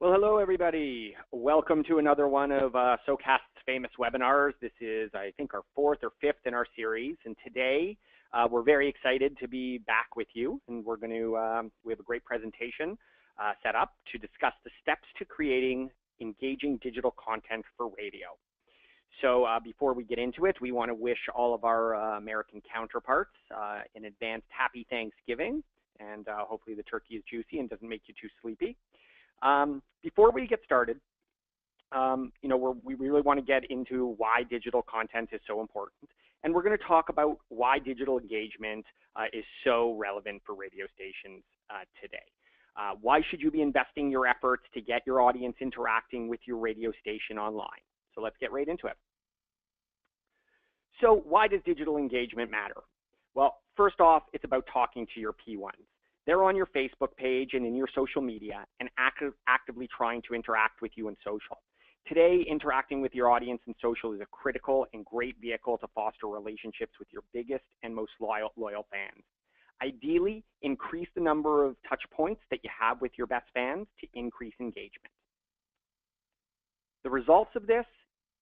Well, hello, everybody. Welcome to another one of SoCast's famous webinars. This is, I think, our fourth or fifth in our series. And today, we're very excited to be back with you. And we have a great presentation set up to discuss the steps to creating engaging digital content for radio. So before we get into it, we want to wish all of our American counterparts in advance happy Thanksgiving. And hopefully the turkey is juicy and doesn't make you too sleepy. Before we get started, we really want to get into why digital content is so important. And we're going to talk about why digital engagement is so relevant for radio stations today. Why should you be investing your efforts to get your audience interacting with your radio station online? So let's get right into it. So why does digital engagement matter? Well, first off, it's about talking to your P1s. They're on your Facebook page and in your social media and actively trying to interact with you in social. Today, interacting with your audience in social is a critical and great vehicle to foster relationships with your biggest and most loyal fans. Ideally, increase the number of touch points that you have with your best fans to increase engagement. The results of this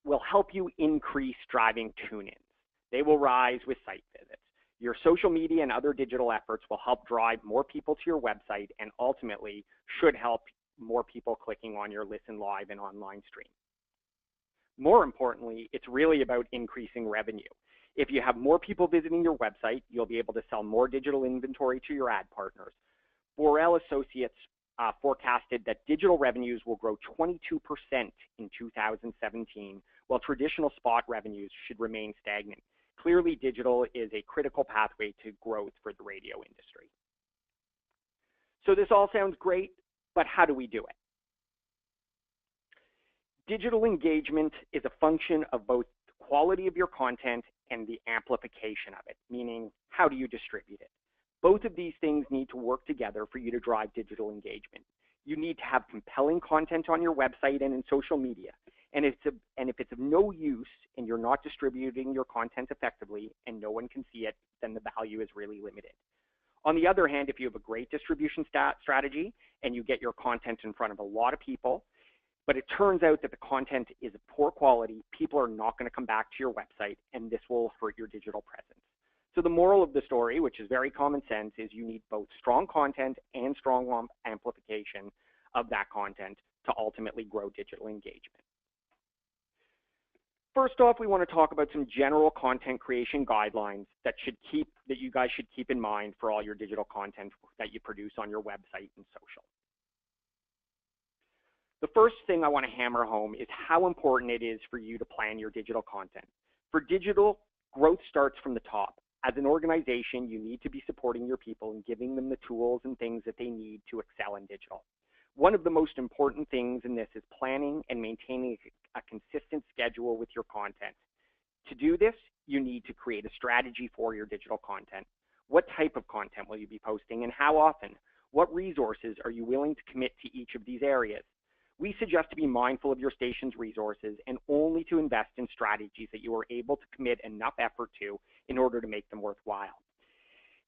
will help you increase driving tune-ins. They will rise with site visits. Your social media and other digital efforts will help drive more people to your website and ultimately should help more people clicking on your listen live and online stream. More importantly, it's really about increasing revenue. If you have more people visiting your website, you'll be able to sell more digital inventory to your ad partners. Borrell Associates forecasted that digital revenues will grow 22% in 2017, while traditional spot revenues should remain stagnant. Clearly, digital is a critical pathway to growth for the radio industry. So this all sounds great, but how do we do it? Digital engagement is a function of both the quality of your content and the amplification of it, meaning how do you distribute it? Both of these things need to work together for you to drive digital engagement. You need to have compelling content on your website and in social media. And if it's of no use and you're not distributing your content effectively and no one can see it, then the value is really limited. On the other hand, if you have a great distribution strategy and you get your content in front of a lot of people, but it turns out that the content is of poor quality, people are not going to come back to your website, and this will hurt your digital presence. So the moral of the story, which is very common sense, is you need both strong content and strong amplification of that content to ultimately grow digital engagement. First off, we want to talk about some general content creation guidelines that you guys should keep in mind for all your digital content that you produce on your website and social. The first thing I want to hammer home is how important it is for you to plan your digital content. For digital, growth starts from the top. As an organization, you need to be supporting your people and giving them the tools and things that they need to excel in digital. One of the most important things in this is planning and maintaining a consistent schedule with your content. To do this, you need to create a strategy for your digital content. What type of content will you be posting and how often? What resources are you willing to commit to each of these areas? We suggest to be mindful of your station's resources and only to invest in strategies that you are able to commit enough effort to in order to make them worthwhile.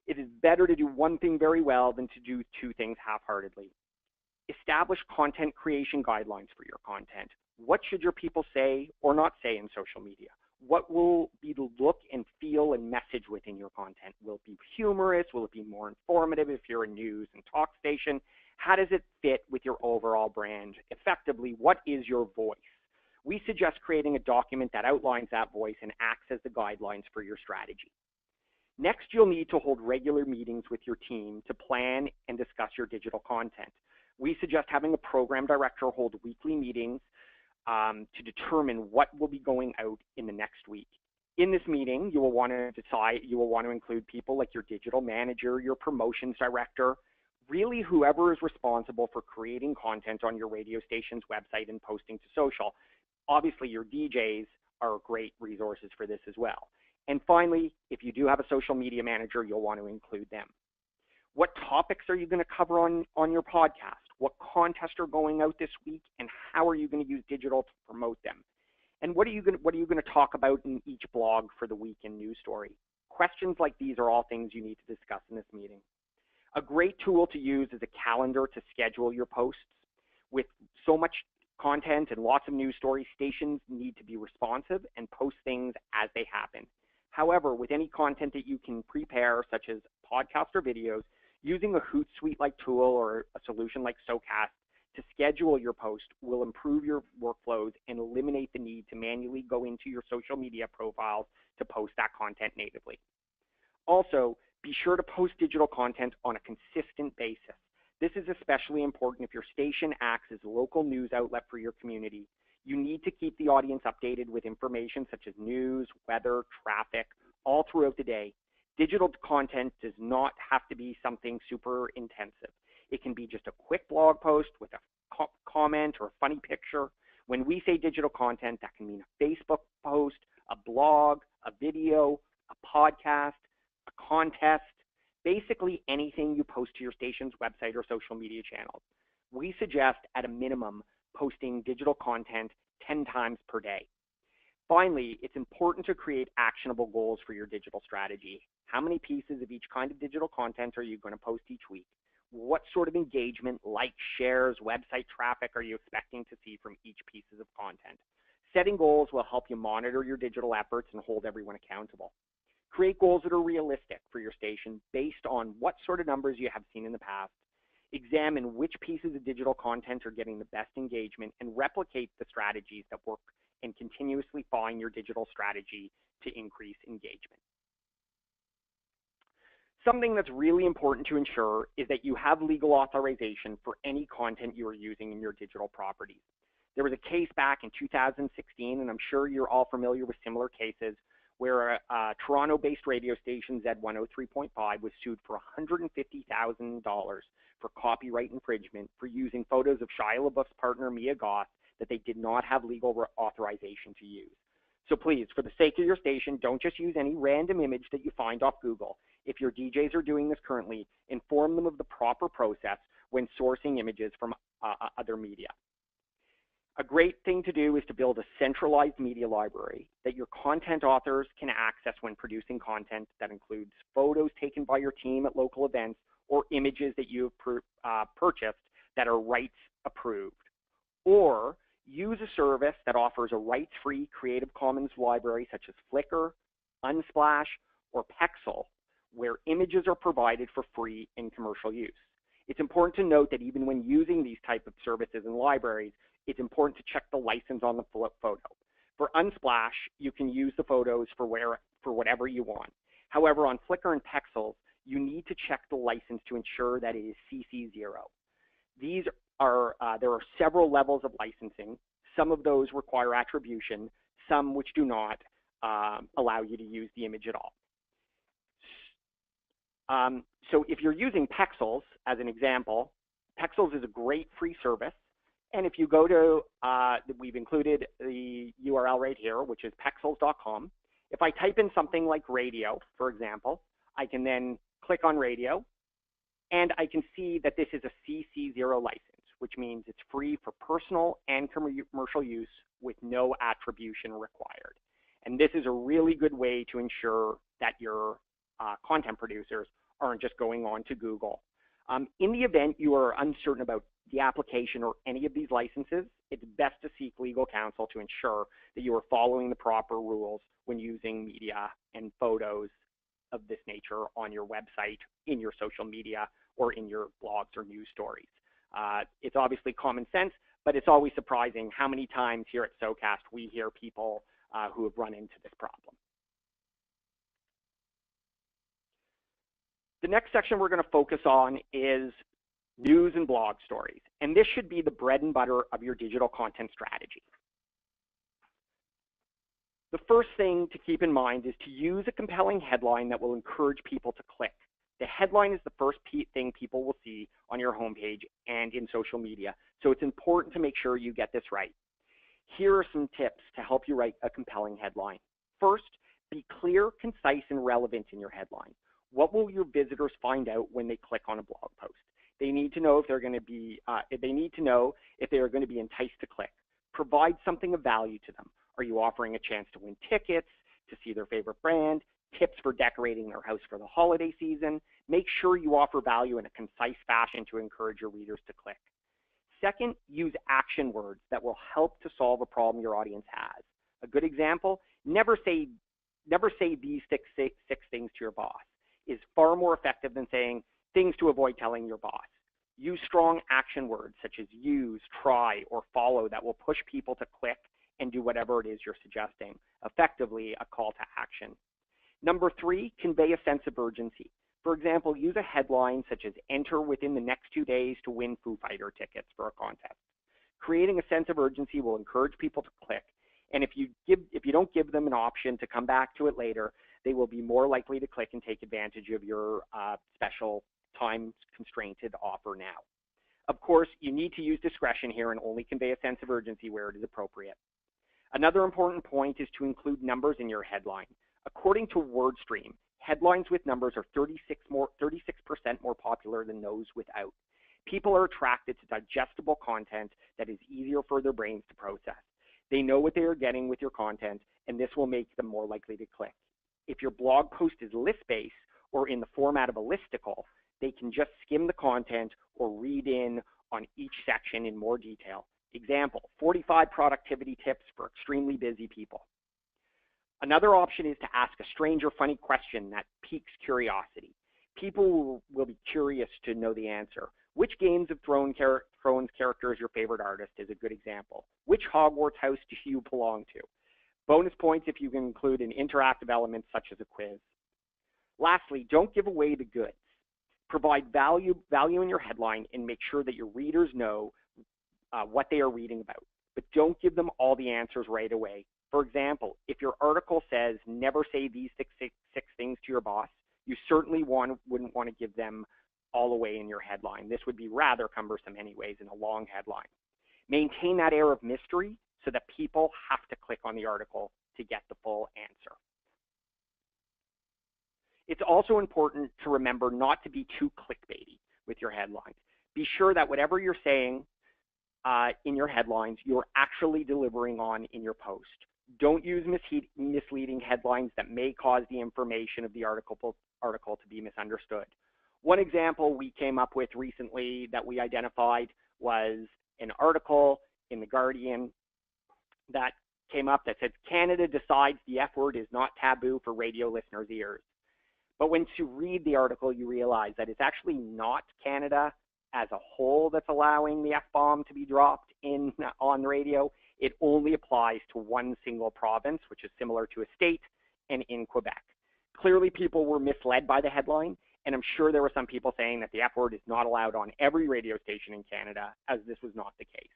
It is better to do one thing very well than to do two things half-heartedly. Establish content creation guidelines for your content. What should your people say or not say in social media? What will be the look and feel and message within your content? Will it be humorous? Will it be more informative if you're a news and talk station? How does it fit with your overall brand? Effectively, what is your voice? We suggest creating a document that outlines that voice and acts as the guidelines for your strategy. Next, you'll need to hold regular meetings with your team to plan and discuss your digital content. We suggest having a program director hold weekly meetings to determine what will be going out in the next week. In this meeting, you will want to include people like your digital manager, your promotions director, really whoever is responsible for creating content on your radio station's website and posting to social. Obviously, your DJs are great resources for this as well. And finally, if you do have a social media manager, you'll want to include them. What topics are you going to cover on your podcast? What contests are going out this week, and how are you going to use digital to promote them? And what are you going to talk about in each blog for the week in news story? Questions like these are all things you need to discuss in this meeting. A great tool to use is a calendar to schedule your posts with so much content and lots of news stories, stations need to be responsive and post things as they happen. However, with any content that you can prepare, such as podcasts or videos, using a Hootsuite-like tool or a solution like SoCast to schedule your post will improve your workflows and eliminate the need to manually go into your social media profiles to post that content natively. Also, be sure to post digital content on a consistent basis. This is especially important if your station acts as a local news outlet for your community. You need to keep the audience updated with information such as news, weather, traffic, all throughout the day. Digital content does not have to be something super intensive. It can be just a quick blog post with a comment or a funny picture. When we say digital content, that can mean a Facebook post, a blog, a video, a podcast, a contest, basically anything you post to your station's website or social media channels. We suggest at a minimum posting digital content 10 times per day. Finally, it's important to create actionable goals for your digital strategy. How many pieces of each kind of digital content are you going to post each week? What sort of engagement, likes, shares, website traffic are you expecting to see from each piece of content? Setting goals will help you monitor your digital efforts and hold everyone accountable. Create goals that are realistic for your station based on what sort of numbers you have seen in the past. Examine which pieces of digital content are getting the best engagement and replicate the strategies that work and continuously fine your digital strategy to increase engagement. Something that's really important to ensure is that you have legal authorization for any content you are using in your digital properties. There was a case back in 2016, and I'm sure you're all familiar with similar cases, where a Toronto-based radio station, Z103.5, was sued for $150,000 for copyright infringement for using photos of Shia LaBeouf's partner, Mia Goth, that they did not have legal authorization to use. So please, for the sake of your station, don't just use any random image that you find off Google. If your DJs are doing this currently, inform them of the proper process when sourcing images from other media. A great thing to do is to build a centralized media library that your content authors can access when producing content that includes photos taken by your team at local events or images that you've purchased that are rights approved. Or use a service that offers a rights-free Creative Commons library such as Flickr, Unsplash, or Pexel, where images are provided for free in commercial use. It's important to note that even when using these type of services and libraries, it's important to check the license on the photo. For Unsplash, you can use the photos for whatever you want. However, on Flickr and Pexels, you need to check the license to ensure that it is CC0. There are several levels of licensing. Some of those require attribution, some which do not allow you to use the image at all. So if you're using Pexels, as an example, Pexels is a great free service. And if you go to, we've included the URL right here, which is pexels.com. If I type in something like radio, for example, I can then click on radio, and I can see that this is a CC0 license, which means it's free for personal and commercial use with no attribution required. And this is a really good way to ensure that your content producers aren't just going on to Google. In the event you are uncertain about the application or any of these licenses, it's best to seek legal counsel to ensure that you are following the proper rules when using media and photos of this nature on your website, in your social media, or in your blogs or news stories. It's obviously common sense, but it's always surprising how many times here at SoCast we hear people who have run into this problem. The next section we're going to focus on is news and blog stories, and this should be the bread and butter of your digital content strategy. The first thing to keep in mind is to use a compelling headline that will encourage people to click. The headline is the first thing people will see on your homepage and in social media, so it's important to make sure you get this right. Here are some tips to help you write a compelling headline. First, be clear, concise, and relevant in your headline. What will your visitors find out when they click on a blog post? They need to know if they're going to be, if they are going to be enticed to click. Provide something of value to them. Are you offering a chance to win tickets, to see their favorite brand, tips for decorating their house for the holiday season? Make sure you offer value in a concise fashion to encourage your readers to click. Second, use action words that will help to solve a problem your audience has. A good example, never say these six things to your boss is far more effective than saying things to avoid telling your boss. Use strong action words such as use, try, or follow that will push people to click and do whatever it is you're suggesting, effectively a call to action. Number 3, convey a sense of urgency. For example, use a headline such as enter within the next 2 days to win Foo Fighter tickets for a contest. Creating a sense of urgency will encourage people to click, and if you don't give them an option to come back to it later, they will be more likely to click and take advantage of your special time-constrained offer now. Of course, you need to use discretion here and only convey a sense of urgency where it is appropriate. Another important point is to include numbers in your headline. According to WordStream, headlines with numbers are 36% more popular than those without. People are attracted to digestible content that is easier for their brains to process. They know what they are getting with your content, and this will make them more likely to click. If your blog post is list-based or in the format of a listicle, they can just skim the content or read in on each section in more detail. Example, 45 productivity tips for extremely busy people. Another option is to ask a strange or funny question that piques curiosity. People will be curious to know the answer. Which Games of Thrones character is your favorite artist is a good example. Which Hogwarts house do you belong to? Bonus points if you can include an interactive element such as a quiz. Lastly, don't give away the goods. Provide value in your headline and make sure that your readers know what they are reading about, but don't give them all the answers right away. For example, if your article says never say these six things to your boss, you certainly wouldn't want to give them all away in your headline. This would be rather cumbersome anyways in a long headline. Maintain that air of mystery so that people have to click on the article to get the full answer. It's also important to remember not to be too clickbaity with your headlines. Be sure that whatever you're saying in your headlines, you're actually delivering on in your post. Don't use misleading headlines that may cause the information of the article to be misunderstood. One example we came up with recently that we identified was an article in The Guardian that came up that said, Canada decides the F word is not taboo for radio listeners' ears. But when you read the article, you realize that it's actually not Canada as a whole that's allowing the F-bomb to be dropped on radio. It only applies to one single province, which is similar to a state, and in Quebec. Clearly, people were misled by the headline, and I'm sure there were some people saying that the F word is not allowed on every radio station in Canada, as this was not the case.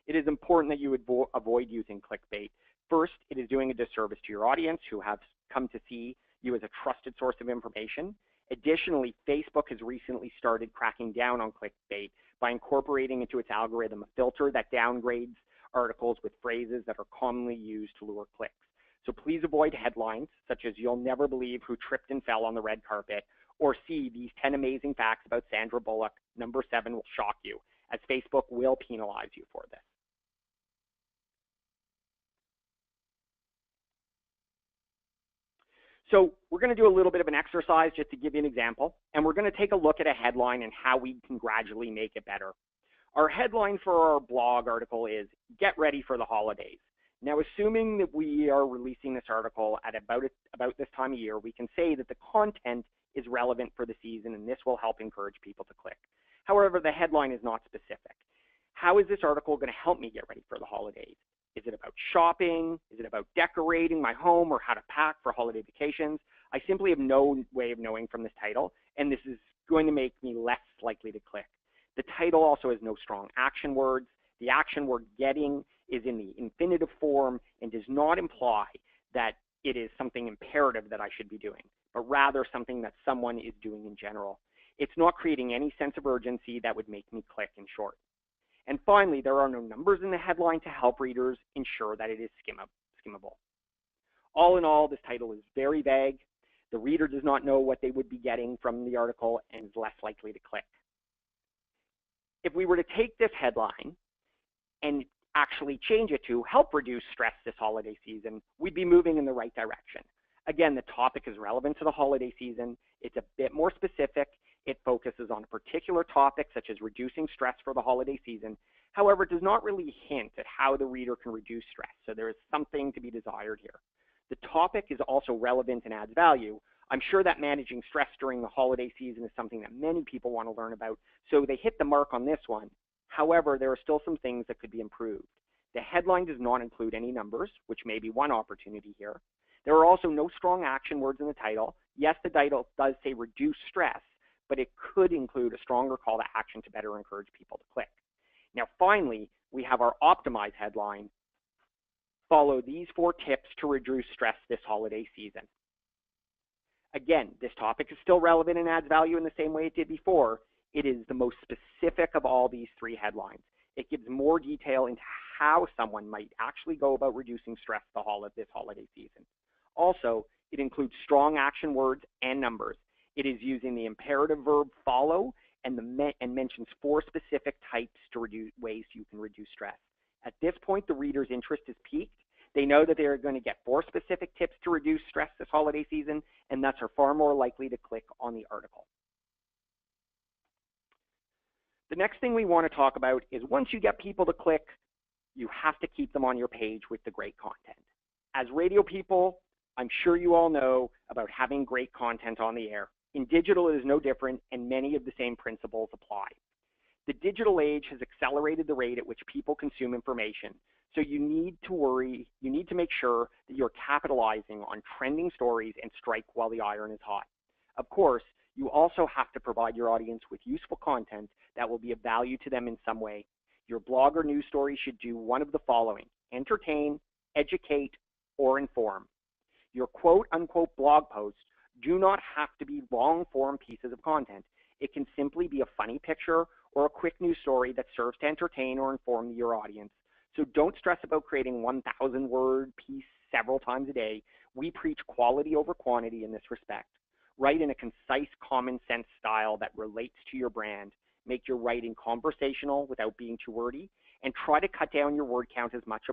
It is important that you avoid using clickbait. First, it is doing a disservice to your audience who have come to see you as a trusted source of information. Additionally, Facebook has recently started cracking down on clickbait by incorporating into its algorithm a filter that downgrades articles with phrases that are commonly used to lure clicks. So please avoid headlines such as "You'll never believe who tripped and fell on the red carpet," or "See these 10 amazing facts about Sandra Bullock. Number 7 will shock you," as Facebook will penalize you for this. So we're going to do a little bit of an exercise just to give you an example, and we're going to take a look at a headline and how we can gradually make it better. Our headline for our blog article is "Get Ready for the Holidays." Now, assuming that we are releasing this article at about this time of year, we can say that the content is relevant for the season, and this will help encourage people to click. However, the headline is not specific. How is this article going to help me get ready for the holidays? Is it about shopping? Is it about decorating my home or how to pack for holiday vacations? I simply have no way of knowing from this title, and this is going to make me less likely to click. The title also has no strong action words. The action word "getting" is in the infinitive form and does not imply that it is something imperative that I should be doing, but rather something that someone is doing in general. It's not creating any sense of urgency that would make me click, in short. And finally, there are no numbers in the headline to help readers ensure that it is skimmable. All in all, this title is very vague. The reader does not know what they would be getting from the article and is less likely to click. If we were to take this headline and actually change it to "help reduce stress this holiday season," we'd be moving in the right direction. Again, the topic is relevant to the holiday season. It's a bit more specific, It focuses on a particular topic, such as reducing stress for the holiday season. However, it does not really hint at how the reader can reduce stress, so there is something to be desired here. The topic is also relevant and adds value. I'm sure that managing stress during the holiday season is something that many people want to learn about, so they hit the mark on this one. However, there are still some things that could be improved. The headline does not include any numbers, which may be one opportunity here. There are also no strong action words in the title. Yes, the title does say reduce stress, but it could include a stronger call to action to better encourage people to click. Now, finally, we have our optimized headline. Follow these 4 tips to reduce stress this holiday season. Again, this topic is still relevant and adds value in the same way it did before. It is the most specific of all these 3 headlines. It gives more detail into how someone might actually go about reducing stress this holiday season. Also, it includes strong action words and numbers. It is using the imperative verb follow and mentions 4 specific types to ways you can reduce stress. At this point, the reader's interest is piqued. They know that they are going to get 4 specific tips to reduce stress this holiday season, and thus are far more likely to click on the article. The next thing we want to talk about is once you get people to click, you have to keep them on your page with the great content. As radio people, I'm sure you all know about having great content on the air. In digital, it is no different, and many of the same principles apply. The digital age has accelerated the rate at which people consume information, so you need to make sure that you're capitalizing on trending stories and strike while the iron is hot. Of course, you also have to provide your audience with useful content that will be of value to them in some way. Your blog or news story should do one of the following: entertain, educate, or inform. Your quote-unquote blog posts do not have to be long-form pieces of content. It can simply be a funny picture or a quick news story that serves to entertain or inform your audience. So don't stress about creating 1,000-word piece several times a day. We preach quality over quantity in this respect. Write in a concise, common-sense style that relates to your brand. Make your writing conversational without being too wordy, and try to cut down your word count as much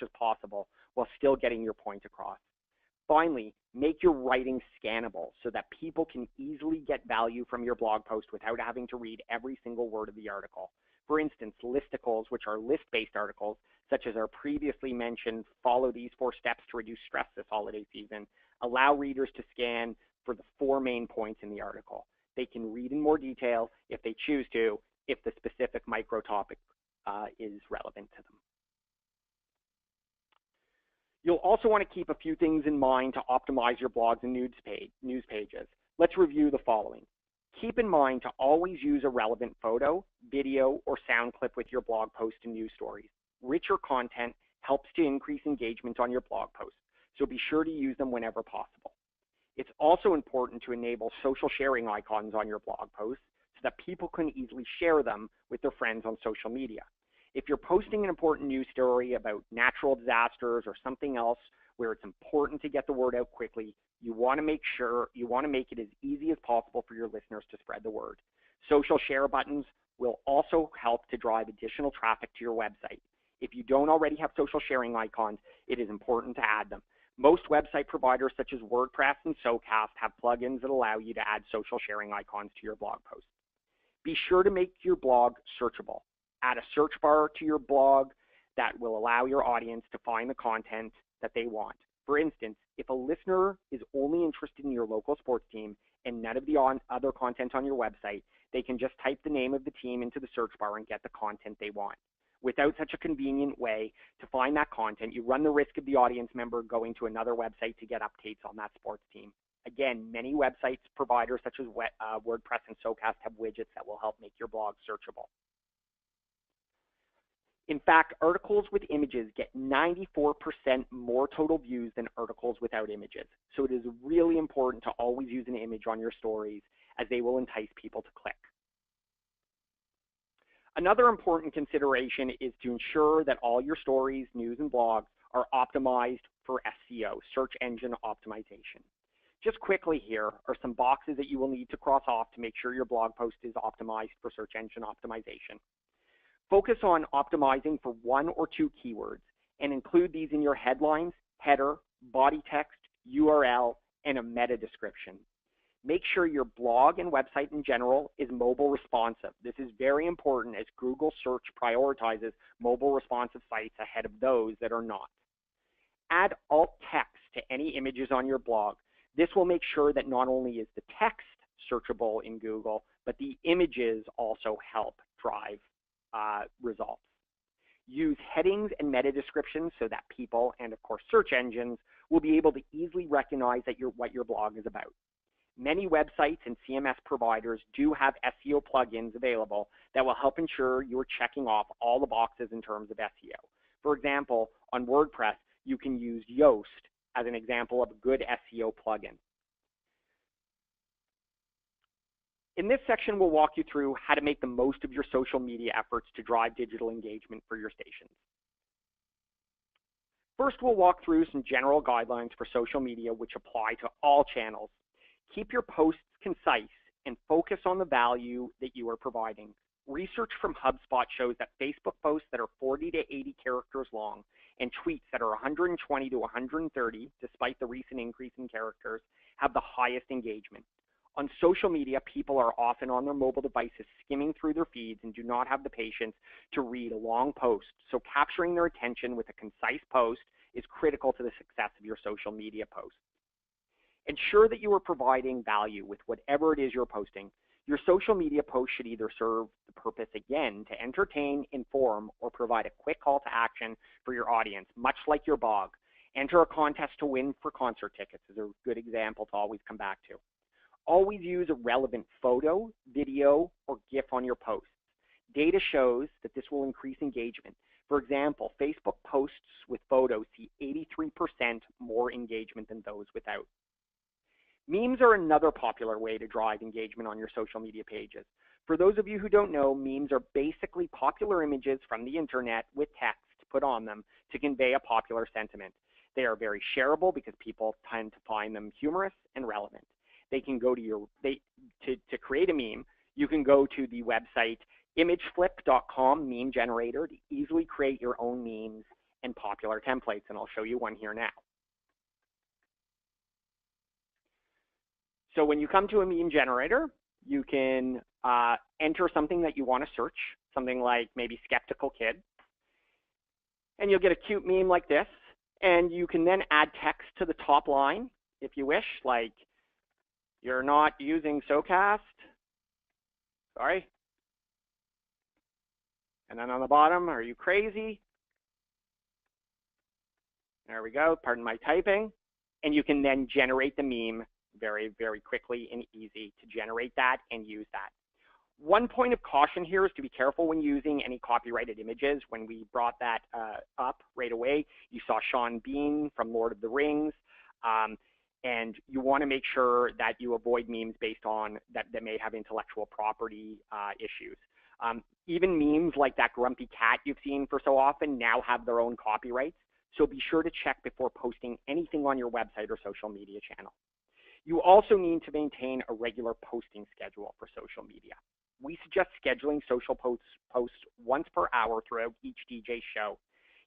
as possible while still getting your point across. Finally, make your writing scannable so that people can easily get value from your blog post without having to read every single word of the article. For instance, listicles, which are list-based articles, such as our previously mentioned follow these 4 steps to reduce stress this holiday season, allow readers to scan for the 4 main points in the article. They can read in more detail if they choose to, if the specific micro topic is relevant to them. You'll also want to keep a few things in mind to optimize your blogs and news pages. Let's review the following. Keep in mind to always use a relevant photo, video, or sound clip with your blog post and news stories. Richer content helps to increase engagement on your blog posts, so be sure to use them whenever possible. It's also important to enable social sharing icons on your blog posts so that people can easily share them with their friends on social media. If you're posting an important news story about natural disasters or something else where it's important to get the word out quickly, you want to make it as easy as possible for your listeners to spread the word. Social share buttons will also help to drive additional traffic to your website. If you don't already have social sharing icons, it is important to add them. Most website providers such as WordPress and SoCast have plugins that allow you to add social sharing icons to your blog posts. Be sure to make your blog searchable. Add a search bar to your blog that will allow your audience to find the content that they want. For instance, if a listener is only interested in your local sports team and none of the other content on your website, they can just type the name of the team into the search bar and get the content they want. Without such a convenient way to find that content, you run the risk of the audience member going to another website to get updates on that sports team. Again, many websites providers such as WordPress and SoCast have widgets that will help make your blog searchable. In fact, articles with images get 94% more total views than articles without images. So it is really important to always use an image on your stories, as they will entice people to click. Another important consideration is to ensure that all your stories, news, and blogs are optimized for SEO, search engine optimization. Just quickly, here are some boxes that you will need to cross off to make sure your blog post is optimized for search engine optimization. Focus on optimizing for 1 or 2 keywords and include these in your headlines, header, body text, URL, and a meta description. Make sure your blog and website in general is mobile responsive. This is very important as Google search prioritizes mobile responsive sites ahead of those that are not. Add alt text to any images on your blog. This will make sure that not only is the text searchable in Google, but the images also help drive results. Use headings and meta descriptions so that people and, of course, search engines will be able to easily recognize that what your blog is about. Many websites and CMS providers do have SEO plugins available that will help ensure you are checking off all the boxes in terms of SEO. For example, on WordPress, you can use Yoast as an example of a good SEO plugin. In this section, we'll walk you through how to make the most of your social media efforts to drive digital engagement for your stations. First, we'll walk through some general guidelines for social media which apply to all channels. Keep your posts concise and focus on the value that you are providing. Research from HubSpot shows that Facebook posts that are 40 to 80 characters long and tweets that are 120 to 130, despite the recent increase in characters, have the highest engagement. On social media, people are often on their mobile devices skimming through their feeds and do not have the patience to read a long post, so capturing their attention with a concise post is critical to the success of your social media posts. Ensure that you are providing value with whatever it is you're posting. Your social media post should either serve the purpose, again, to entertain, inform, or provide a quick call to action for your audience, much like your blog. Enter a contest to win for concert tickets is a good example to always come back to. Always use a relevant photo, video, or GIF on your posts. Data shows that this will increase engagement. For example, Facebook posts with photos see 83% more engagement than those without. Memes are another popular way to drive engagement on your social media pages. For those of you who don't know, memes are basically popular images from the internet with text put on them to convey a popular sentiment. They are very shareable because people tend to find them humorous and relevant. They can go to to create a meme, you can go to the website imageflip.com meme generator to easily create your own memes and popular templates, and I'll show you one here now. So when you come to a meme generator, you can enter something that you want to search, something like maybe skeptical kid, and you'll get a cute meme like this, and you can then add text to the top line if you wish, like, "You're not using SoCast," sorry. And then on the bottom, "Are you crazy?" There we go, pardon my typing. And you can then generate the meme very, very quickly and easy to generate that and use that. One point of caution here is to be careful when using any copyrighted images. When we brought that up right away, you saw Sean Bean from Lord of the Rings. And you want to make sure that you avoid memes based on that may have intellectual property issues. Even memes like that grumpy cat you've seen for so often now have their own copyrights, so be sure to check before posting anything on your website or social media channel. You also need to maintain a regular posting schedule for social media. We suggest scheduling social posts once per hour throughout each DJ show.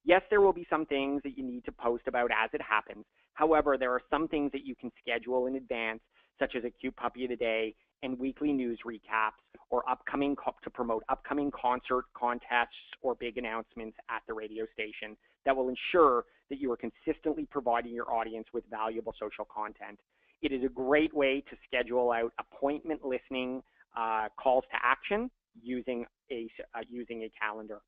Yes, there will be some things that you need to post about as it happens. However, there are some things that you can schedule in advance, such as a cute puppy of the day and weekly news recaps, or to promote upcoming concert contests or big announcements at the radio station that will ensure that you are consistently providing your audience with valuable social content. It is a great way to schedule out appointment listening calls to action using a calendar.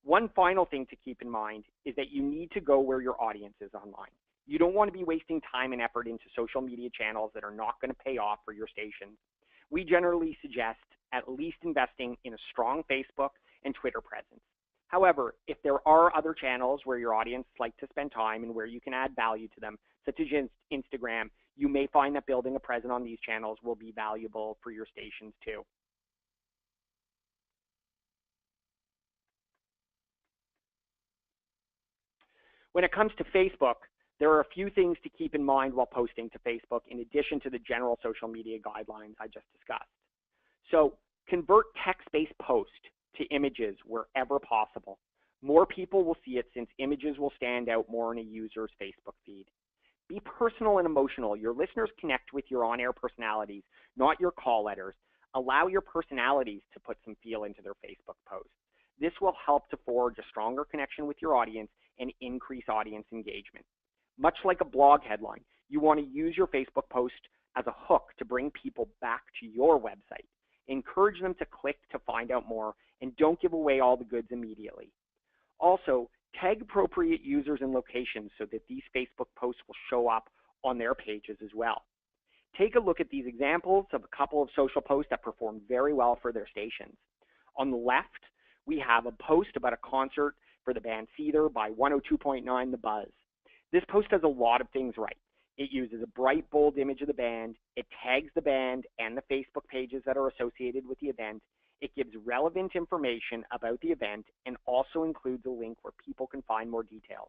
One final thing to keep in mind is that you need to go where your audience is online. You don't want to be wasting time and effort into social media channels that are not going to pay off for your stations. We generally suggest at least investing in a strong Facebook and Twitter presence. However, if there are other channels where your audience like to spend time and where you can add value to them, such as Instagram, you may find that building a presence on these channels will be valuable for your stations too. When it comes to Facebook, there are a few things to keep in mind while posting to Facebook in addition to the general social media guidelines I just discussed. So convert text-based posts to images wherever possible. More people will see it since images will stand out more in a user's Facebook feed. Be personal and emotional. Your listeners connect with your on-air personalities, not your call letters. Allow your personalities to put some feel into their Facebook posts. This will help to forge a stronger connection with your audience and increase audience engagement. Much like a blog headline, you want to use your Facebook post as a hook to bring people back to your website. Encourage them to click to find out more, and don't give away all the goods immediately. Also, tag appropriate users and locations so that these Facebook posts will show up on their pages as well. Take a look at these examples of a couple of social posts that performed very well for their stations. On the left, we have a post about a concert for the band Seether by 102.9 The Buzz. This post does a lot of things right. It uses a bright, bold image of the band. It tags the band and the Facebook pages that are associated with the event. It gives relevant information about the event and also includes a link where people can find more details.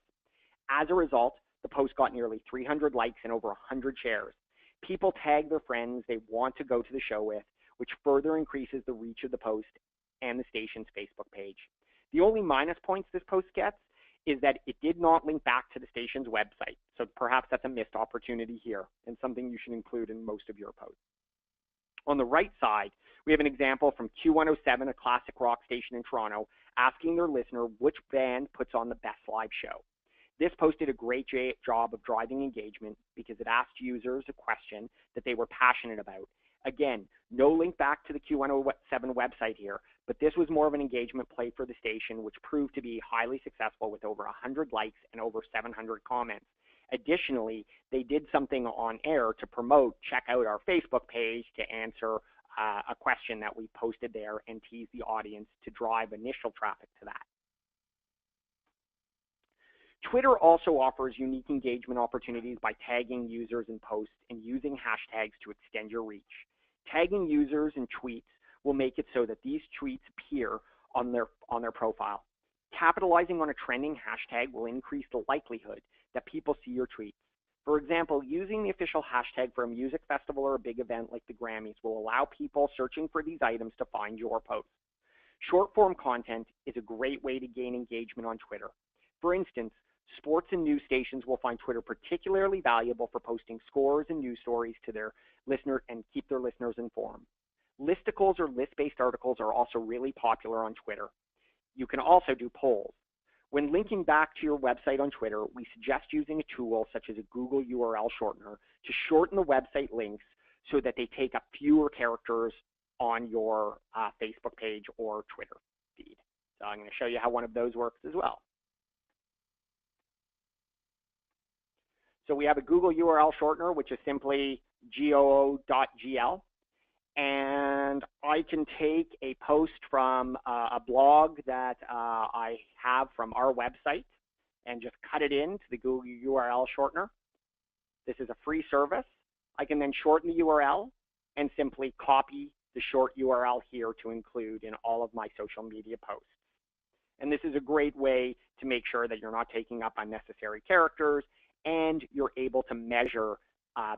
As a result, the post got nearly 300 likes and over 100 shares. People tag their friends they want to go to the show with, which further increases the reach of the post and the station's Facebook page. The only minus points this post gets is that it did not link back to the station's website, so perhaps that's a missed opportunity here and something you should include in most of your posts. On the right side, we have an example from Q107, a classic rock station in Toronto, asking their listener which band puts on the best live show. This post did a great job of driving engagement because it asked users a question that they were passionate about. Again, no link back to the Q107 website here, but this was more of an engagement play for the station, which proved to be highly successful with over 100 likes and over 700 comments. Additionally, they did something on air to promote, check out our Facebook page to answer a question that we posted there and tease the audience to drive initial traffic to that. Twitter also offers unique engagement opportunities by tagging users in posts and using hashtags to extend your reach. Tagging users in tweets will make it so that these tweets appear on their profile. Capitalizing on a trending hashtag will increase the likelihood that people see your tweets. For example, using the official hashtag for a music festival or a big event like the Grammys will allow people searching for these items to find your post. Short-form content is a great way to gain engagement on Twitter. For instance, sports and news stations will find Twitter particularly valuable for posting scores and news stories to their listener and keep their listeners informed. Listicles or list-based articles are also really popular on Twitter. You can also do polls. When linking back to your website on Twitter, we suggest using a tool such as a Google URL Shortener to shorten the website links so that they take up fewer characters on your Facebook page or Twitter feed. So I'm going to show you how one of those works as well. So we have a Google URL Shortener, which is simply goo.gl. And I can take a post from a blog that I have from our website and just cut it into the Google URL Shortener. This is a free service. I can then shorten the URL and simply copy the short URL here to include in all of my social media posts. And this is a great way to make sure that you're not taking up unnecessary characters and you're able to measure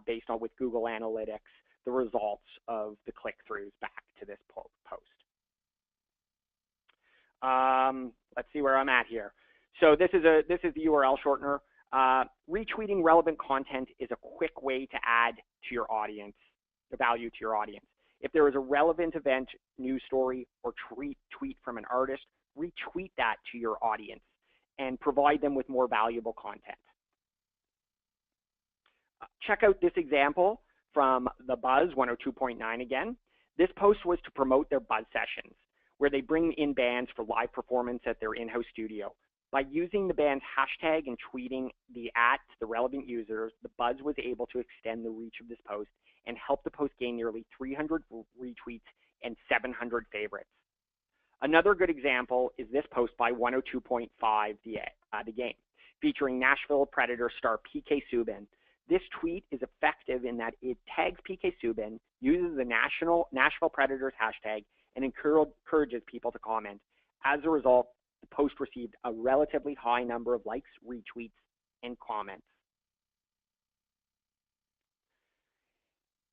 based on with Google Analytics the results of the click-throughs back to this post. Let's see where I'm at here. So this is the URL Shortener. Retweeting relevant content is a quick way to add to your audience, the value to your audience. If there is a relevant event, news story, or tweet from an artist, retweet that to your audience and provide them with more valuable content. Check out this example from The Buzz 102.9 again. This post was to promote their Buzz sessions, where they bring in bands for live performance at their in-house studio. By using the band's hashtag and tweeting the @ to the relevant users, The Buzz was able to extend the reach of this post and help the post gain nearly 300 retweets and 700 favorites. Another good example is this post by 102.5 The Game, featuring Nashville Predators star PK Subban. This tweet is effective in that it tags PK Subban, uses the Nashville Predators hashtag, and encourages people to comment. As a result, the post received a relatively high number of likes, retweets, and comments.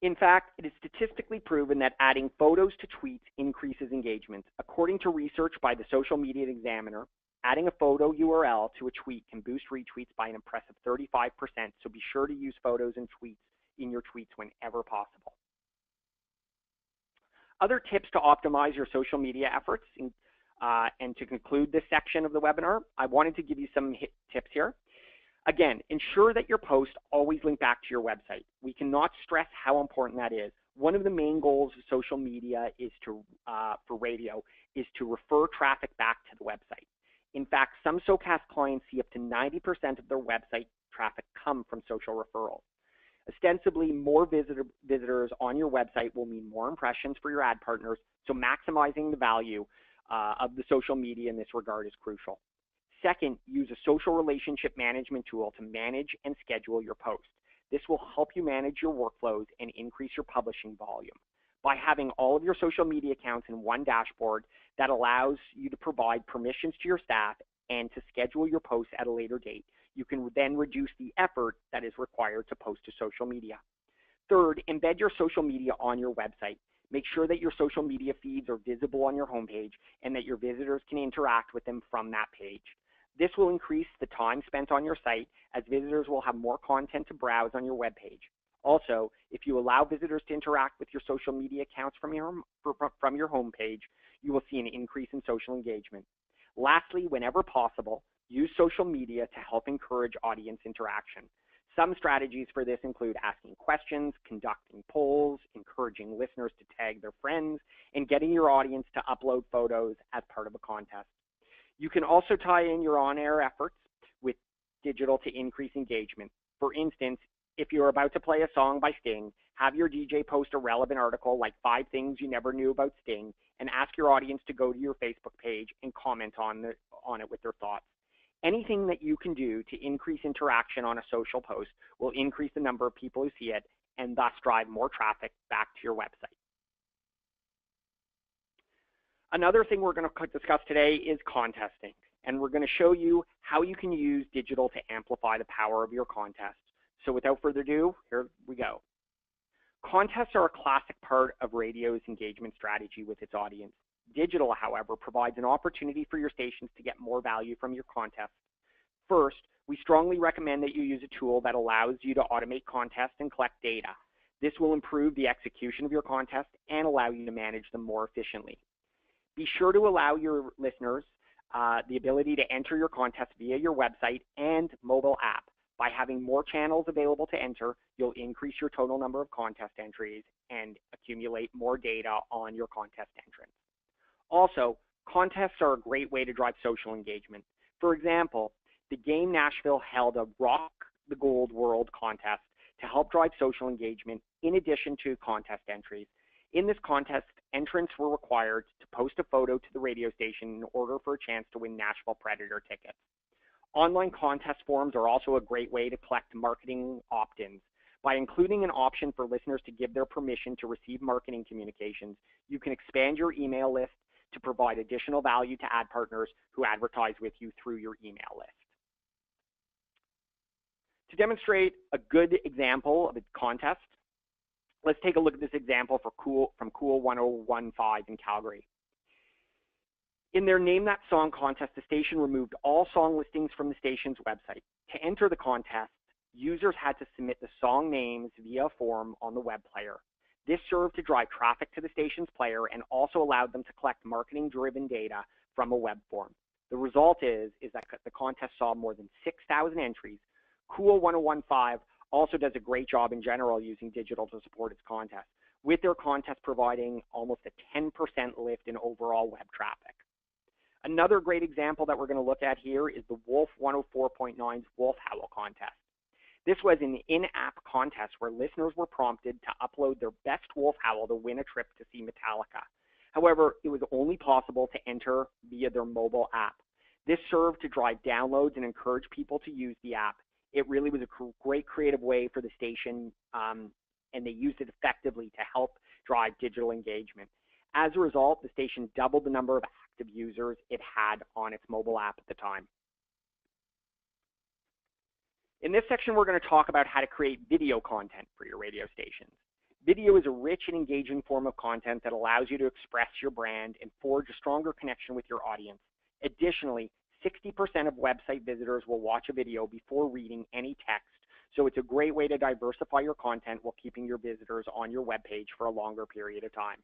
In fact, it is statistically proven that adding photos to tweets increases engagement. According to research by the Social Media Examiner, Adding a photo URL to a tweet can boost retweets by an impressive 35%, so be sure to use photos and tweets in your tweets whenever possible. Other tips to optimize your social media efforts, and to conclude this section of the webinar, I wanted to give you some tips here. Again, ensure that your posts always link back to your website. We cannot stress how important that is. One of the main goals of social media is for radio is to refer traffic back to the website. In fact, some SOCAS clients see up to 90% of their website traffic come from social referrals. Ostensibly, more visitors on your website will mean more impressions for your ad partners, so maximizing the value of the social media in this regard is crucial. Second, use a social relationship management tool to manage and schedule your posts. This will help you manage your workflows and increase your publishing volume. By having all of your social media accounts in one dashboard, that allows you to provide permissions to your staff and to schedule your posts at a later date. You can then reduce the effort that is required to post to social media. Third, embed your social media on your website. Make sure that your social media feeds are visible on your homepage and that your visitors can interact with them from that page. This will increase the time spent on your site, as visitors will have more content to browse on your webpage. Also, if you allow visitors to interact with your social media accounts from your homepage, you will see an increase in social engagement. Lastly, whenever possible, use social media to help encourage audience interaction. Some strategies for this include asking questions, conducting polls, encouraging listeners to tag their friends, and getting your audience to upload photos as part of a contest. You can also tie in your on-air efforts with digital to increase engagement. For instance, if you're about to play a song by Sting, have your DJ post a relevant article like 5 things you never knew about Sting, and ask your audience to go to your Facebook page and comment on it with their thoughts. Anything that you can do to increase interaction on a social post will increase the number of people who see it and thus drive more traffic back to your website. Another thing we're going to discuss today is contesting, and we're going to show you how you can use digital to amplify the power of your contest. So without further ado, here we go. Contests are a classic part of radio's engagement strategy with its audience. Digital, however, provides an opportunity for your stations to get more value from your contest. First, we strongly recommend that you use a tool that allows you to automate contests and collect data. This will improve the execution of your contest and allow you to manage them more efficiently. Be sure to allow your listeners the ability to enter your contest via your website and mobile app. By having more channels available to enter, you'll increase your total number of contest entries and accumulate more data on your contest entrants. Also, contests are a great way to drive social engagement. For example, the Game Nashville held a Rock the Gold World contest to help drive social engagement in addition to contest entries. In this contest, entrants were required to post a photo to the radio station in order for a chance to win Nashville Predator tickets. Online contest forums are also a great way to collect marketing opt-ins. By including an option for listeners to give their permission to receive marketing communications, you can expand your email list to provide additional value to ad partners who advertise with you through your email list. To demonstrate a good example of a contest, let's take a look at this example from Cool 1015 in Calgary. In their Name That Song contest, the station removed all song listings from the station's website. To enter the contest, users had to submit the song names via a form on the web player. This served to drive traffic to the station's player and also allowed them to collect marketing-driven data from a web form. The result is that the contest saw more than 6,000 entries. Cool 1015 also does a great job in general using digital to support its contest, with their contest providing almost a 10% lift in overall web traffic. Another great example that we're going to look at here is the Wolf 104.9's Wolf Howl contest. This was an in-app contest where listeners were prompted to upload their best wolf howl to win a trip to see Metallica. However, it was only possible to enter via their mobile app. This served to drive downloads and encourage people to use the app. It really was a great creative way for the station, and they used it effectively to help drive digital engagement. As a result, the station doubled the number of active users it had on its mobile app at the time. In this section, we're going to talk about how to create video content for your radio stations. Video is a rich and engaging form of content that allows you to express your brand and forge a stronger connection with your audience. Additionally, 60% of website visitors will watch a video before reading any text, so it's a great way to diversify your content while keeping your visitors on your web page for a longer period of time.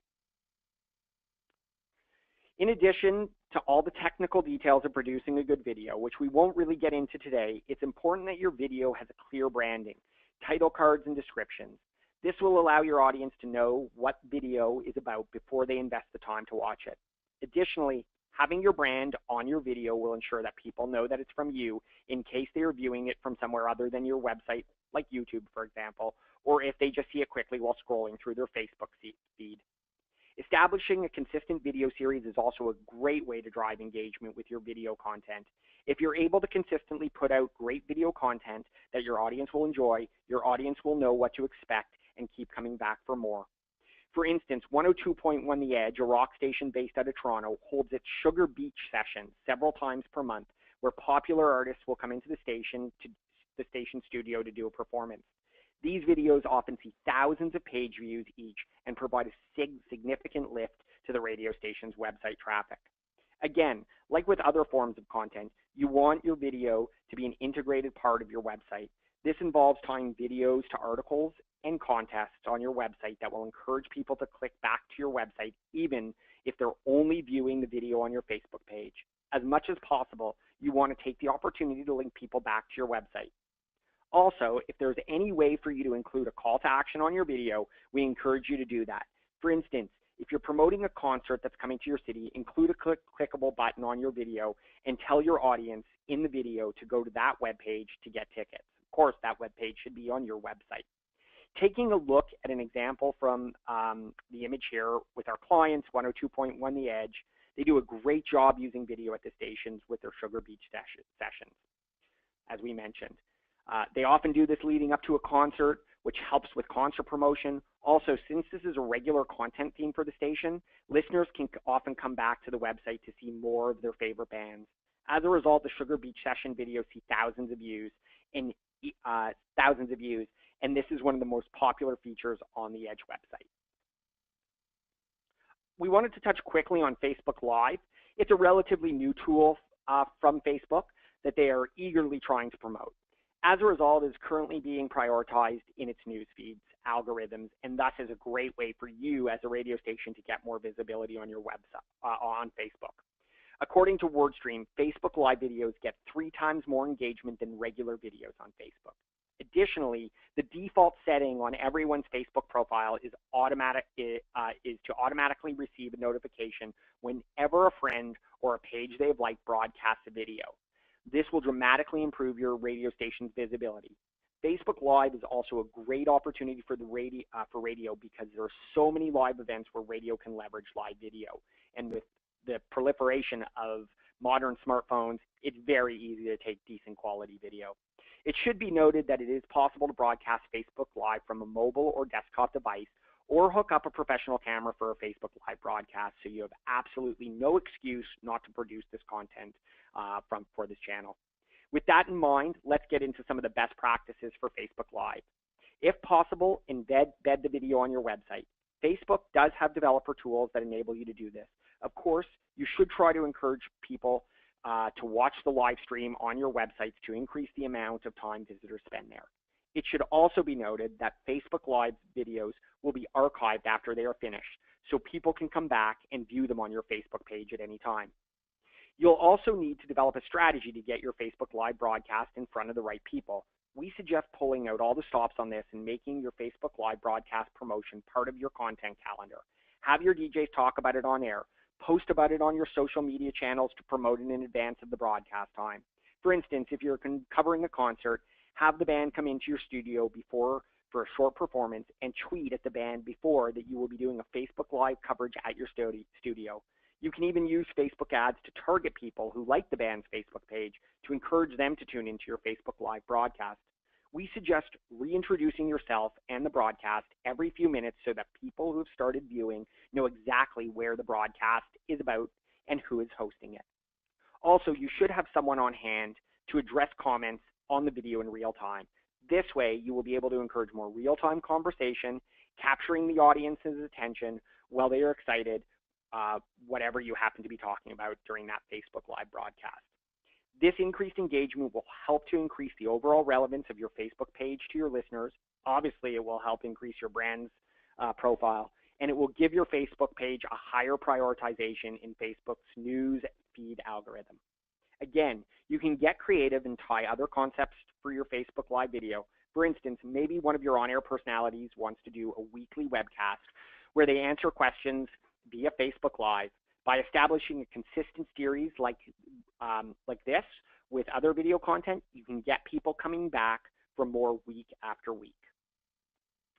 In addition to all the technical details of producing a good video, which we won't really get into today, it's important that your video has a clear branding, title cards, and descriptions. This will allow your audience to know what video is about before they invest the time to watch it. Additionally, having your brand on your video will ensure that people know that it's from you in case they are viewing it from somewhere other than your website, like YouTube, for example, or if they just see it quickly while scrolling through their Facebook feed. Establishing a consistent video series is also a great way to drive engagement with your video content. If you're able to consistently put out great video content that your audience will enjoy, your audience will know what to expect and keep coming back for more. For instance, 102.1 The Edge, a rock station based out of Toronto, holds its Sugar Beach sessions several times per month, where popular artists will come into the station studio to do a performance. These videos often see thousands of page views each and provide a significant lift to the radio station's website traffic. Again, like with other forms of content, you want your video to be an integrated part of your website. This involves tying videos to articles and contests on your website that will encourage people to click back to your website, even if they're only viewing the video on your Facebook page. As much as possible, you want to take the opportunity to link people back to your website. Also, if there's any way for you to include a call to action on your video, we encourage you to do that. For instance, if you're promoting a concert that's coming to your city, include a clickable button on your video and tell your audience in the video to go to that web page to get tickets. Of course, that web page should be on your website. Taking a look at an example from the image here with our clients, 102.1 The Edge, they do a great job using video at the stations with their Sugar Beach sessions, as we mentioned. They often do this leading up to a concert, which helps with concert promotion. Also, since this is a regular content theme for the station, listeners can often come back to the website to see more of their favorite bands. As a result, the Sugar Beach session videos see thousands of views, and this is one of the most popular features on the Edge website. We wanted to touch quickly on Facebook Live. It's a relatively new tool from Facebook that they are eagerly trying to promote. As a result, it is currently being prioritized in its news feeds, algorithms, and thus is a great way for you as a radio station to get more visibility on your website, on Facebook. According to WordStream, Facebook Live videos get 3 times more engagement than regular videos on Facebook. Additionally, the default setting on everyone's Facebook profile is to automatically receive a notification whenever a friend or a page they have liked broadcasts a video. This will dramatically improve your radio station's visibility. Facebook Live is also a great opportunity for radio because there are so many live events where radio can leverage live video. And with the proliferation of modern smartphones, it's very easy to take decent quality video. It should be noted that it is possible to broadcast Facebook Live from a mobile or desktop device or hook up a professional camera for a Facebook Live broadcast, so you have absolutely no excuse not to produce this content for this channel. With that in mind, let's get into some of the best practices for Facebook Live. If possible, embed the video on your website. Facebook does have developer tools that enable you to do this. Of course, you should try to encourage people to watch the live stream on your websites to increase the amount of time visitors spend there. It should also be noted that Facebook Live videos will be archived after they are finished, so people can come back and view them on your Facebook page at any time. You'll also need to develop a strategy to get your Facebook Live broadcast in front of the right people. We suggest pulling out all the stops on this and making your Facebook Live broadcast promotion part of your content calendar. Have your DJs talk about it on air. Post about it on your social media channels to promote it in advance of the broadcast time. For instance, if you're covering a concert, have the band come into your studio before for a short performance and tweet at the band before that you will be doing a Facebook Live coverage at your studio. You can even use Facebook ads to target people who like the band's Facebook page to encourage them to tune into your Facebook Live broadcast. We suggest reintroducing yourself and the broadcast every few minutes so that people who have started viewing know exactly where the broadcast is about and who is hosting it. Also, you should have someone on hand to address comments on the video in real time. This way, you will be able to encourage more real-time conversation, capturing the audience's attention while they are excited, whatever you happen to be talking about during that Facebook Live broadcast. This increased engagement will help to increase the overall relevance of your Facebook page to your listeners. Obviously, it will help increase your brand's profile, and it will give your Facebook page a higher prioritization in Facebook's news feed algorithm. Again, you can get creative and tie other concepts for your Facebook Live video. For instance, maybe one of your on-air personalities wants to do a weekly webcast where they answer questions via Facebook Live. By establishing a consistent series like this with other video content, you can get people coming back for more week after week.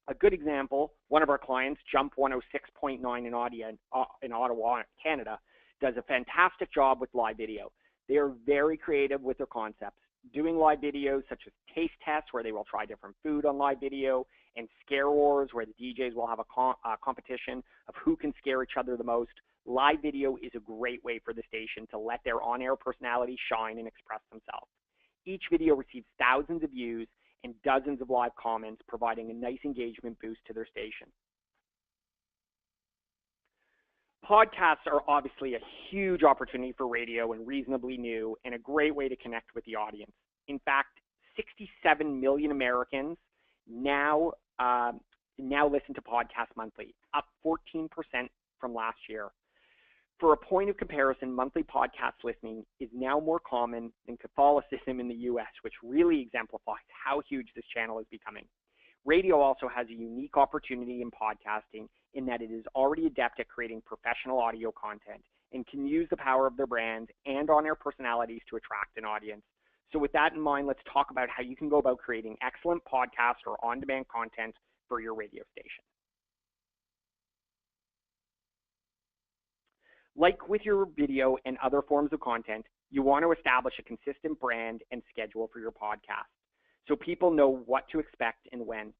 A good example, one of our clients, Jump 106.9 in Ottawa, Canada, does a fantastic job with live video. They are very creative with their concepts, doing live videos such as taste tests where they will try different food on live video, and scare wars where the DJs will have a competition of who can scare each other the most. Live video is a great way for the station to let their on-air personalities shine and express themselves. Each video receives thousands of views and dozens of live comments, providing a nice engagement boost to their station. Podcasts are obviously a huge opportunity for radio and reasonably new and a great way to connect with the audience. In fact, 67 million Americans now listen to podcasts monthly, up 14% from last year. For a point of comparison, monthly podcast listening is now more common than Catholicism in the U.S., which really exemplifies how huge this channel is becoming. Radio also has a unique opportunity in podcasting in that it is already adept at creating professional audio content and can use the power of their brand and on-air personalities to attract an audience. So with that in mind, let's talk about how you can go about creating excellent podcast or on-demand content for your radio station. Like with your video and other forms of content, you want to establish a consistent brand and schedule for your podcast so people know what to expect and when.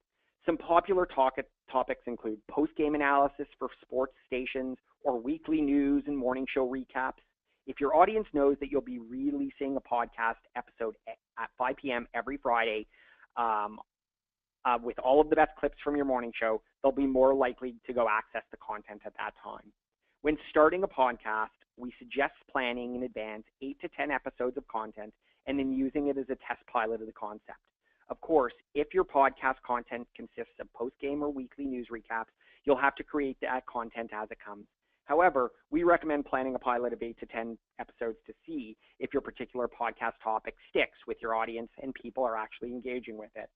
Some popular topics include post-game analysis for sports stations or weekly news and morning show recaps. If your audience knows that you'll be releasing a podcast episode at 5 p.m. every Friday with all of the best clips from your morning show, they'll be more likely to go access the content at that time. When starting a podcast, we suggest planning in advance 8 to 10 episodes of content and then using it as a test pilot of the concept. Of course, if your podcast content consists of post-game or weekly news recaps, you'll have to create that content as it comes. However, we recommend planning a pilot of 8 to 10 episodes to see if your particular podcast topic sticks with your audience and people are actually engaging with it.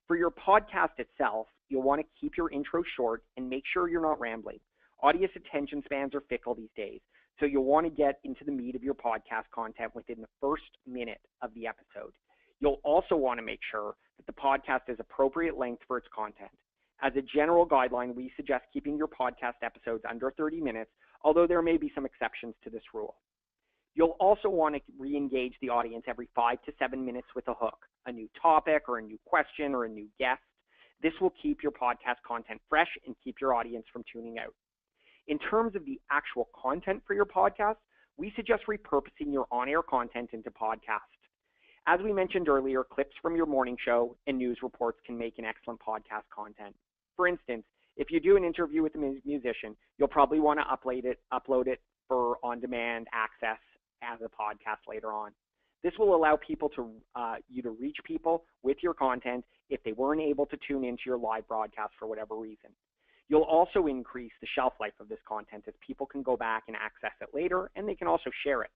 For your podcast itself, you'll want to keep your intro short and make sure you're not rambling. Audience attention spans are fickle these days, so you'll want to get into the meat of your podcast content within the first minute of the episode. You'll also want to make sure that the podcast is appropriate length for its content. As a general guideline, we suggest keeping your podcast episodes under 30 minutes, although there may be some exceptions to this rule. You'll also want to re-engage the audience every 5 to 7 minutes with a hook, a new topic or a new question or a new guest. This will keep your podcast content fresh and keep your audience from tuning out. In terms of the actual content for your podcast, we suggest repurposing your on-air content into podcasts. As we mentioned earlier, clips from your morning show and news reports can make an excellent podcast content. For instance, if you do an interview with a musician, you'll probably want to upload it for on-demand access as a podcast later on. This will allow you to reach people with your content if they weren't able to tune into your live broadcast for whatever reason. You'll also increase the shelf life of this content as people can go back and access it later, and they can also share it.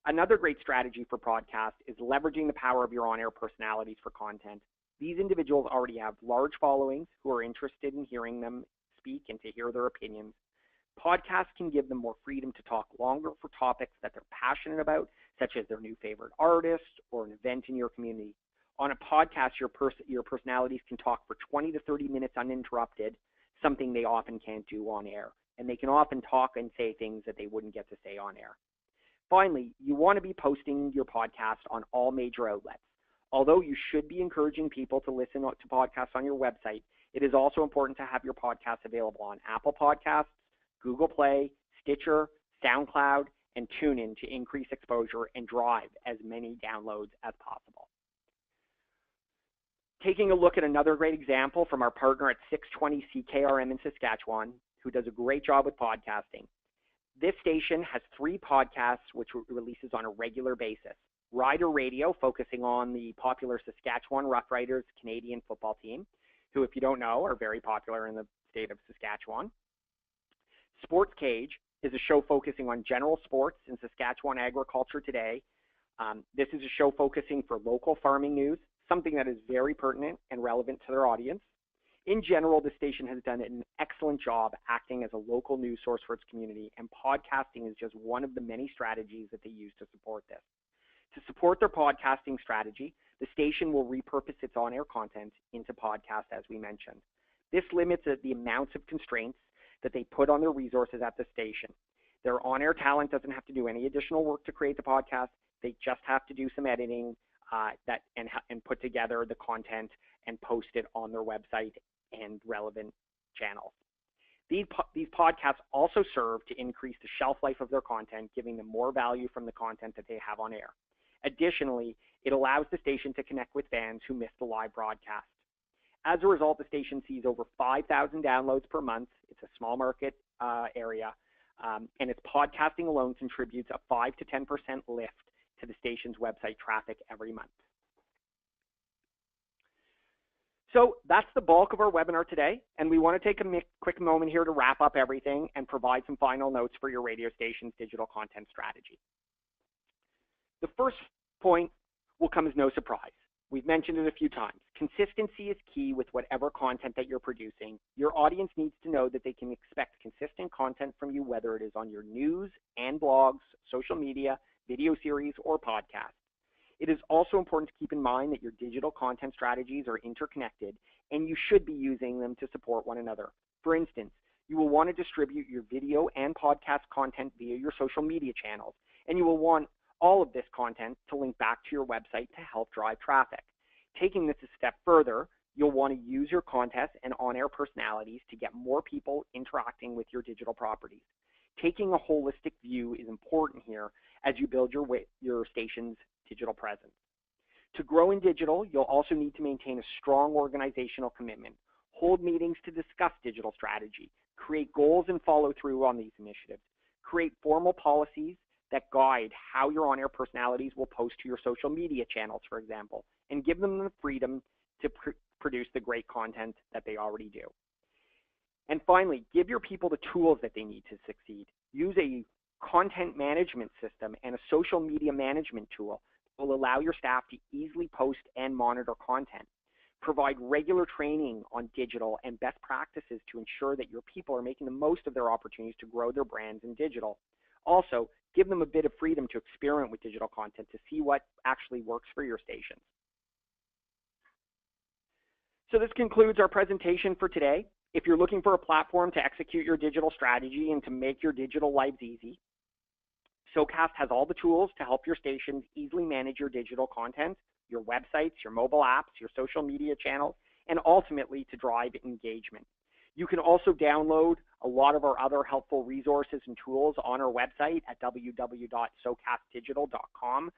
Another great strategy for podcasts is leveraging the power of your on-air personalities for content. These individuals already have large followings who are interested in hearing them speak and to hear their opinions. Podcasts can give them more freedom to talk longer for topics that they're passionate about, such as their new favorite artist or an event in your community. On a podcast, your personalities can talk for 20 to 30 minutes uninterrupted, something they often can't do on air. And they can often talk and say things that they wouldn't get to say on air. Finally, you want to be posting your podcast on all major outlets. Although you should be encouraging people to listen to podcasts on your website, it is also important to have your podcast available on Apple Podcasts, Google Play, Stitcher, SoundCloud, and TuneIn to increase exposure and drive as many downloads as possible. Taking a look at another great example from our partner at 620 CKRM in Saskatchewan, who does a great job with podcasting. This station has 3 podcasts which releases on a regular basis. Rider Radio, focusing on the popular Saskatchewan Roughriders Canadian football team, who, if you don't know, are very popular in the state of Saskatchewan. Sports Cage is a show focusing on general sports in Saskatchewan agriculture today. This is a show focusing for local farming news, something that is very pertinent and relevant to their audience. In general, the station has done an excellent job acting as a local news source for its community, and podcasting is just one of the many strategies that they use to support this. To support their podcasting strategy, the station will repurpose its on-air content into podcasts, as we mentioned. This limits the amounts of constraints that they put on their resources at the station. Their on-air talent doesn't have to do any additional work to create the podcast. They just have to do some editing and put together the content and post it on their website and relevant channels. These podcasts also serve to increase the shelf life of their content, giving them more value from the content that they have on air. Additionally, it allows the station to connect with fans who miss the live broadcast. As a result, the station sees over 5,000 downloads per month. It's a small market area, and its podcasting alone contributes a 5 to 10% lift to the station's website traffic every month. So that's the bulk of our webinar today, and we want to take a quick moment here to wrap up everything and provide some final notes for your radio station's digital content strategy. The first point will come as no surprise. We've mentioned it a few times. Consistency is key with whatever content that you're producing. Your audience needs to know that they can expect consistent content from you, whether it is on your news and blogs, social media, video series, or podcasts. It is also important to keep in mind that your digital content strategies are interconnected, and you should be using them to support one another. For instance, you will want to distribute your video and podcast content via your social media channels, and you will want all of this content to link back to your website to help drive traffic. Taking this a step further, you'll want to use your contests and on-air personalities to get more people interacting with your digital properties. Taking a holistic view is important here as you build your station's digital presence. To grow in digital, you'll also need to maintain a strong organizational commitment, hold meetings to discuss digital strategy, create goals and follow through on these initiatives, create formal policies that guide how your on-air personalities will post to your social media channels, for example, and give them the freedom to produce the great content that they already do. And finally, give your people the tools that they need to succeed. Use a content management system and a social media management tool that will allow your staff to easily post and monitor content. Provide regular training on digital and best practices to ensure that your people are making the most of their opportunities to grow their brands in digital. Also, give them a bit of freedom to experiment with digital content to see what actually works for your stations. So this concludes our presentation for today. If you're looking for a platform to execute your digital strategy and to make your digital lives easy, SoCast has all the tools to help your stations easily manage your digital content, your websites, your mobile apps, your social media channels, and ultimately to drive engagement. You can also download a lot of our other helpful resources and tools on our website at www.socastdigital.com.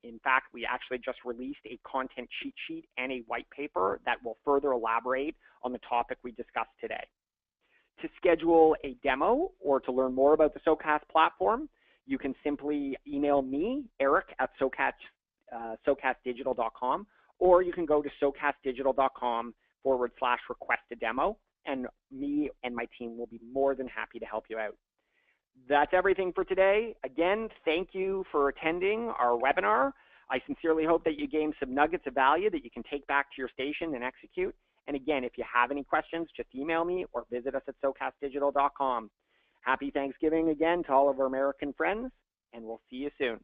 In fact, we actually just released a content cheat sheet and a white paper that will further elaborate on the topic we discussed today. To schedule a demo or to learn more about the SoCast platform, you can simply email me, Eric, at socastdigital.com, or you can go to socastdigital.com/request a demo, and me and my team will be more than happy to help you out. That's everything for today. Again, thank you for attending our webinar. I sincerely hope that you gained some nuggets of value that you can take back to your station and execute. And again, if you have any questions, just email me or visit us at socastdigital.com. Happy Thanksgiving again to all of our American friends, and we'll see you soon.